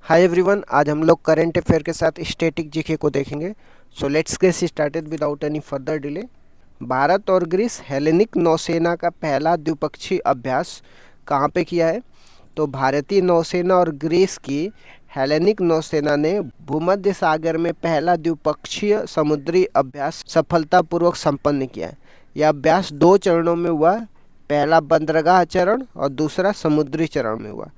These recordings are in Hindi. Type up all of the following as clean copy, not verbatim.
हाय एवरीवन, आज हम लोग करंट अफेयर के साथ स्टैटिक जीके को देखेंगे। So let's get started without any further delay. Bharat और ग्रीस हेलेनिक नौसेना का पहला द्विपक्षीय अभ्यास कहाँ पे किया है? तो भारतीय नौसेना और ग्रीस की हेलेनिक नौसेना ने भूमध्य सागर में पहला द्विपक्षीय समुद्री अभ्यास सफलतापूर्वक संपन्न किया है। यह अभ्यास 2 चरणों में हुआ। पहला बंदरगाह चरण और दूसरा समुद्री चरण में हुआ।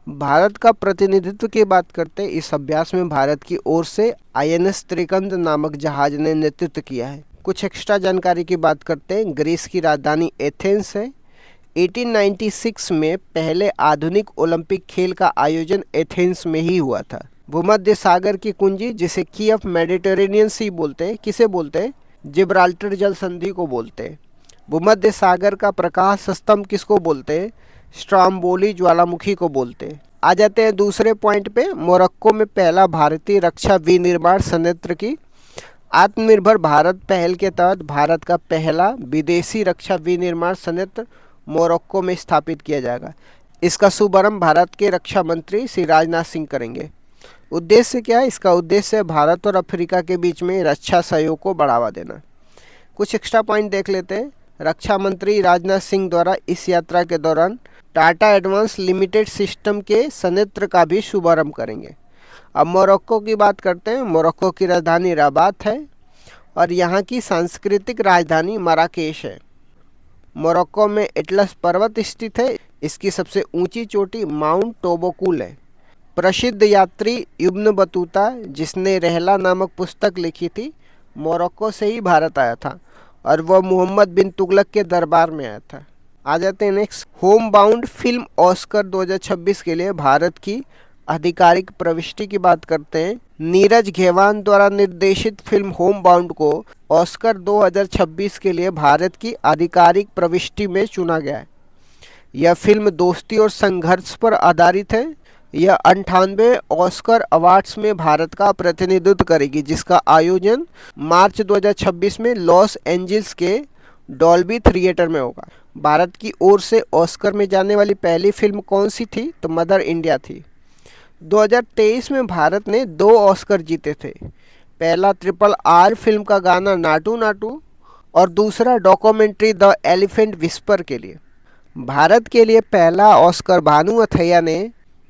भारत का प्रतिनिधित्व की बात करते हैं, इस अभ्यास में भारत की ओर से आईएनएस त्रिकंद नामक जहाज ने नेतृत्व किया है। कुछ एक्स्ट्रा जानकारी की बात करते हैं, ग्रीस की राजधानी एथेंस है। 1896 में पहले आधुनिक ओलंपिक खेल का आयोजन एथेंस में ही हुआ था। भूमध्य सागर की कुंजी, जिसे की ऑफ मेडिटेरेनियन सी बोलते हैं, किसे बोलते हैं? जिब्राल्टर जल संधि को बोलते हैं। भूमध्य सागर का प्रकाश स्तंभ किसको बोलते हैं? स्ट्राम्बोली ज्वालामुखी को बोलते हैं। आ जाते हैं दूसरे पॉइंट पे, मोरक्को में पहला भारतीय रक्षा विनिर्माण संयंत्र की। आत्मनिर्भर भारत पहल के तहत भारत का पहला विदेशी रक्षा विनिर्माण संयंत्र मोरक्को में स्थापित किया जाएगा। इसका शुभारंभ भारत के रक्षा मंत्री श्री राजनाथ सिंह करेंगे। उद्देश्य क्या है? इसका उद्देश्य भारत और अफ्रीका के बीच में रक्षा सहयोग को बढ़ावा देना। कुछ एक्स्ट्रा पॉइंट देख लेते हैं। रक्षा मंत्री राजनाथ सिंह द्वारा इस यात्रा के दौरान टाटा एडवांस लिमिटेड सिस्टम के संयंत्र का भी शुभारंभ करेंगे। अब मोरक्को की बात करते हैं। मोरक्को की राजधानी रबात है और यहाँ की सांस्कृतिक राजधानी मराकेश है। मोरक्को में एटलस पर्वत स्थित है। इसकी सबसे ऊंची चोटी माउंट टोबोकुल है। प्रसिद्ध यात्री इब्न बतूता, जिसने रहला नामक पुस्तक लिखी थी, मोरक्को से ही भारत आया था और वह मोहम्मद बिन तुगलक के दरबार में आया था। आ जाते हैं next. Home bound film Oscar 2026 के लिए भारत की आधिकारिक प्रविष्टि की बात करते हैं। नीरज घेवान द्वारा निर्देशित फिल्म होम बाउंड को ऑस्कर 2026 के लिए भारत की आधिकारिक प्रविष्टि में चुना गया है। यह फिल्म दोस्ती और संघर्ष पर आधारित है। यह 98 ऑस्कर अवार्ड्स में भारत का प्रतिनिधित्व करेगी, जिसका आयोजन मार्च 2026 में लॉस एंजल्स के डॉल्बी थिएटर में होगा। भारत की ओर से ऑस्कर में जाने वाली पहली फिल्म कौन सी थी? तो मदर इंडिया थी। 2023 में भारत ने 2 ऑस्कर जीते थे। पहला RRR फिल्म का गाना नाटू नाटू और दूसरा डॉक्यूमेंट्री द एलिफेंट विस्पर के लिए। भारत के लिए पहला ऑस्कर भानु अथैया ने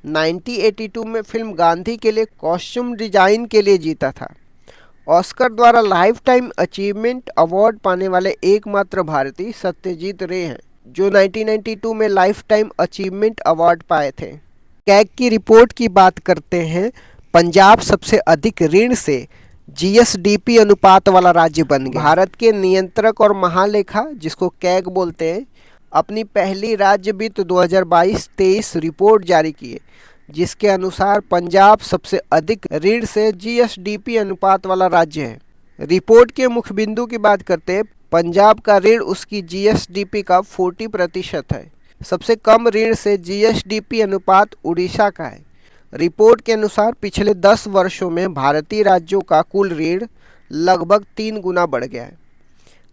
1982 में फिल्म गांधी के लिए कॉस्ट्यूम डिजाइन के लिए जीता था। ऑस्कर द्वारा लाइफ टाइम अचीवमेंट अवार्ड पाने वाले एकमात्र भारतीय सत्यजीत रे हैं, जो 1992 में लाइफ टाइम अचीवमेंट अवार्ड पाए थे। कैग की रिपोर्ट की बात करते हैं। पंजाब सबसे अधिक ऋण से जीएसडीपी अनुपात वाला राज्य बन गया। भारत के नियंत्रक और महालेखा, जिसको कैग बोलते हैं, अपनी पहली राज्य वित्त 2022-23 रिपोर्ट जारी की है, जिसके अनुसार पंजाब सबसे अधिक ऋण से जीएसडीपी अनुपात वाला राज्य है। रिपोर्ट के मुख्य बिंदु की बात करते हैं। पंजाब का ऋण उसकी जीएसडीपी का 40% है। सबसे कम ऋण से जीएसडीपी अनुपात उड़ीसा का है। रिपोर्ट के अनुसार पिछले 10 वर्षों में भारतीय राज्यों का कुल ऋण लगभग 3 गुना बढ़ गया है।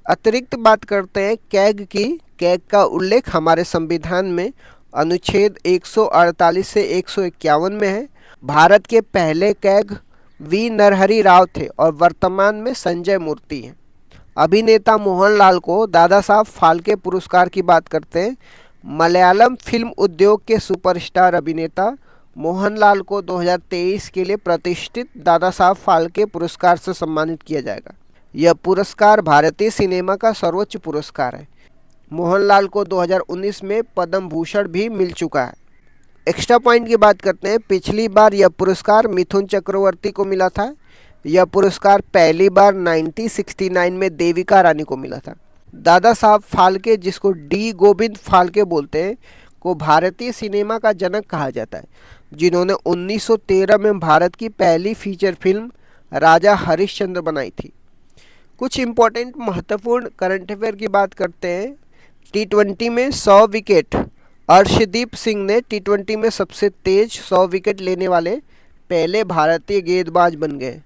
अतिरिक्त बात करते हैं कैग की। कैग का उल्लेख हमारे संविधान में अनुच्छेद 148 से 151 में है। भारत के पहले कैग वी नरहरि राव थे और वर्तमान में संजय मूर्ति हैं। अभिनेता मोहनलाल को दादा साहब फाल्के पुरस्कार की बात करते हैं। मलयालम फिल्म उद्योग के सुपरस्टार अभिनेता मोहनलाल को 2023 के लिए प्रतिष्ठित दादा साहब फाल्के पुरस्कार से सम्मानित किया जाएगा। यह पुरस्कार भारतीय सिनेमा का सर्वोच्च पुरस्कार है। मोहनलाल को 2019 में पद्म भूषण भी मिल चुका है। एक्स्ट्रा पॉइंट की बात करते हैं। पिछली बार यह पुरस्कार मिथुन चक्रवर्ती को मिला था। यह पुरस्कार पहली बार 1969 में देविका रानी को मिला था। दादा साहब फाल्के, जिसको डी गोविंद फाल्के बोलते हैं, को भारतीय सिनेमा का जनक कहा जाता है, जिन्होंने 1913 में भारत की पहली फीचर फिल्म राजा हरिश्चंद्र बनाई थी। कुछ इम्पोर्टेंट महत्वपूर्ण करंट अफेयर की बात करते हैं। T20 में 100 विकेट, अर्शदीप सिंह ने T20 में सबसे तेज 100 विकेट लेने वाले पहले भारतीय गेंदबाज बन गए।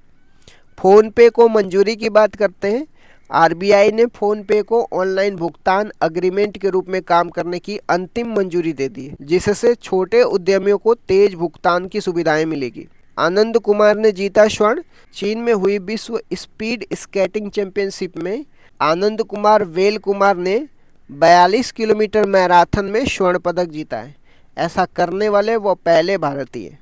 फ़ोन पे को मंजूरी की बात करते हैं। आरबीआई ने फोन पे को ऑनलाइन भुगतान अग्रीमेंट के रूप में काम करने की अंतिम मंजूरी दे दी, जिससे छोटे उद्यमियों को तेज भुगतान की सुविधाएं मिलेगी। आनंद कुमार ने जीता स्वर्ण। चीन में हुई विश्व स्पीड स्केटिंग चैंपियनशिप में आनंद कुमार वेल कुमार ने 42 किलोमीटर मैराथन में स्वर्ण पदक जीता है। ऐसा करने वाले वो पहले भारतीय।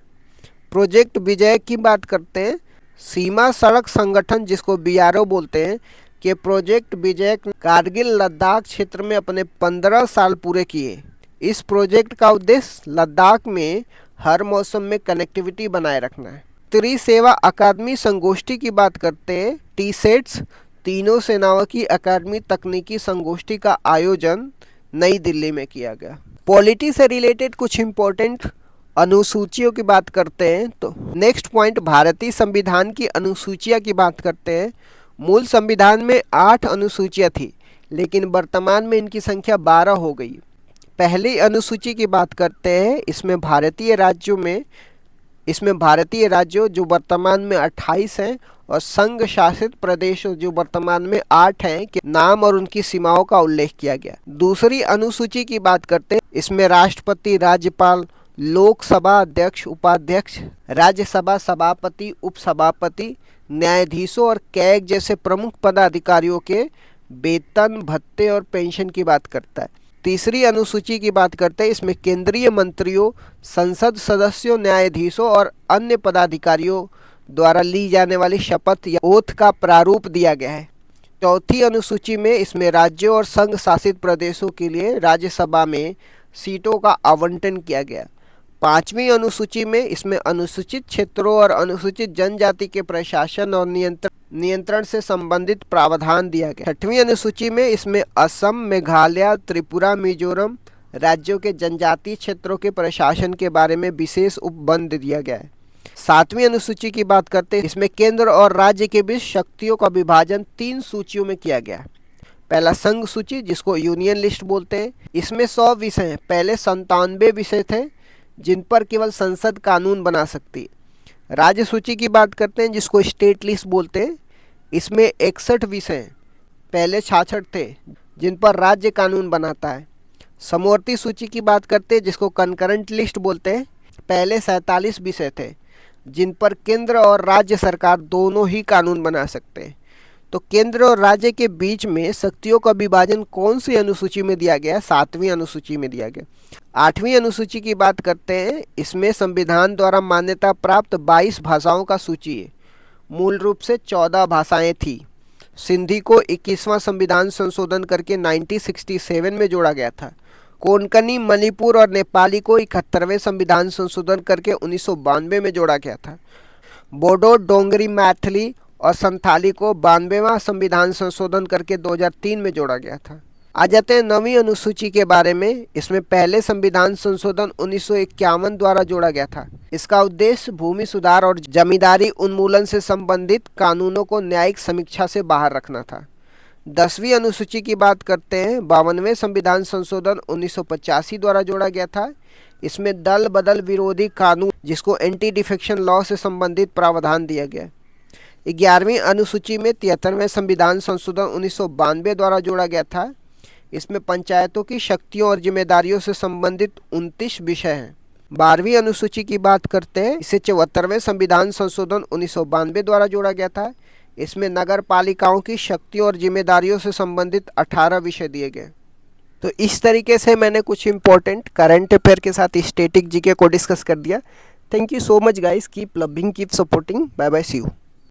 प्रोजेक्ट विजय की बात करते हैं। सीमा सड़क संगठन, जिसको बीआरओ बोलते हैं, कि प्रोजेक्ट विजय कारगिल लद्दाख क्षेत्र में अपने 15 साल पूरे किए। इस प्रोजेक्ट का उद्देश्य लद्दाख में हर मौसम में कनेक्टिविटी बनाए रखना है। त्रिसेवा अकादमी संगोष्ठी की बात करते हैं। टी-सेट्स तीनों सेनाओं की अकादमी तकनीकी संगोष्ठी का आयोजन नई दिल्ली में किया गया। पॉलिटी से रिलेटेड कुछ इम्पोर्टेंट अनुसूचियों की बात करते हैं। तो नेक्स्ट पॉइंट, भारतीय संविधान की अनुसूचियां की बात करते हैं। मूल संविधान में 8 अनुसूचियां थी, लेकिन वर्तमान में इनकी संख्या 12 हो गई। पहली अनुसूची की बात करते हैं। इसमें भारतीय राज्यों जो वर्तमान में 28 हैं और संघ शासित प्रदेश जो वर्तमान में 8 हैं के नाम और उनकी सीमाओं का उल्लेख किया गया। दूसरी अनुसूची की बात करते हैं। इसमें राष्ट्रपति, राज्यपाल, लोकसभा अध्यक्ष, उपाध्यक्ष, राज्यसभा सभापति, उपसभापति, न्यायाधीशों और कैग जैसे प्रमुख पदाधिकारियों के वेतन, भत्ते और पेंशन की बात करता है। तीसरी अनुसूची की बात करते हैं। इसमें केंद्रीय मंत्रियों, संसद सदस्यों, न्यायाधीशों और अन्य पदाधिकारियों द्वारा ली जाने वाली शपथ या ओथ का प्रारूप दिया गया है। चौथी अनुसूची में इसमें राज्यों और संघ शासित प्रदेशों के लिए राज्यसभा में सीटों का आवंटन किया गया। पांचवी अनुसूची में इसमें अनुसूचित क्षेत्रों और अनुसूचित जनजाति के प्रशासन और नियंत्रण से संबंधित प्रावधान दिया गया। छठवीं अनुसूची में इसमें असम, मेघालय, त्रिपुरा, मिजोरम राज्यों के जनजातीय क्षेत्रों के प्रशासन के बारे में विशेष उपबंध दिया गया है। सातवीं अनुसूची की बात करते हैं। इसमें केंद्र और राज्य के बीच शक्तियों का विभाजन 3 सूचियों में किया गया है। पहला संघ सूची, जिसको यूनियन लिस्ट बोलते हैं। इसमें 100 विषय हैं। पहले 97 विषय थे जिन पर केवल संसद कानून बना सकती है। राज्य सूची की बात करते हैं, जिसको स्टेट लिस्ट बोलते हैं। इसमें 61 विषय हैं। पहले 66 थे जिन पर राज्य कानून बनाता है। समवर्ती सूची की बात करते हैं, जिसको कंकरेंट लिस्ट बोलते हैं। पहले 47 विषय थे जिन पर केंद्र और राज्य सरकार दोनों ही कानून बना सकते हैं। तो केंद्र और राज्य के बीच में शक्तियों का विभाजन कौन सी अनुसूची में दिया गया? 7वीं अनुसूची में दिया गया। 8वीं अनुसूची की बात करते हैं। इसमें संविधान द्वारा मान्यता प्राप्त 22 भाषाओं का सूची है। मूल रूप से 14 भाषाएं थी। सिंधी को 21वां संविधान संशोधन करके 1967 में जोड़ा गया था। कोंकणी, मणिपुर और नेपाली को 71वें संविधान संशोधन करके 1992 में जोड़ा गया था। बोडो, डोंगरी, मैथिली और संथाली को 92वां संविधान संशोधन करके 2003 में जोड़ा गया था। आ जाते हैं 9वीं अनुसूची के बारे में। इसमें पहले संविधान संशोधन 1951 द्वारा जोड़ा गया था। इसका उद्देश्य भूमि सुधार और जमींदारी उन्मूलन से संबंधित कानूनों को न्यायिक समीक्षा से बाहर रखना था। 10वीं अनुसूची की बात करते हैं। 52वें संविधान संशोधन 1985 द्वारा जोड़ा गया था। इसमें दल बदल विरोधी कानून, जिसको एंटी डिफेक्शन लॉ से संबंधित प्रावधान दिया गया। 11वीं अनुसूची में 73वें संविधान संशोधन 1992 द्वारा जोड़ा गया था। इसमें पंचायतों की शक्तियों और जिम्मेदारियों से संबंधित 29 विषय हैं। 12वीं अनुसूची की बात करते हैं। इसे 74वें संविधान संशोधन 1992 द्वारा जोड़ा गया था। इसमें नगर पालिकाओं की शक्तियों और जिम्मेदारियों से संबंधित 18 विषय दिए गए। तो इस तरीके से मैंने कुछ इंपॉर्टेंट करंट अफेयर के साथ स्टैटिक जीके को डिस्कस कर दिया। Thank you so much guys, keep loving, keep supporting, bye bye, see you.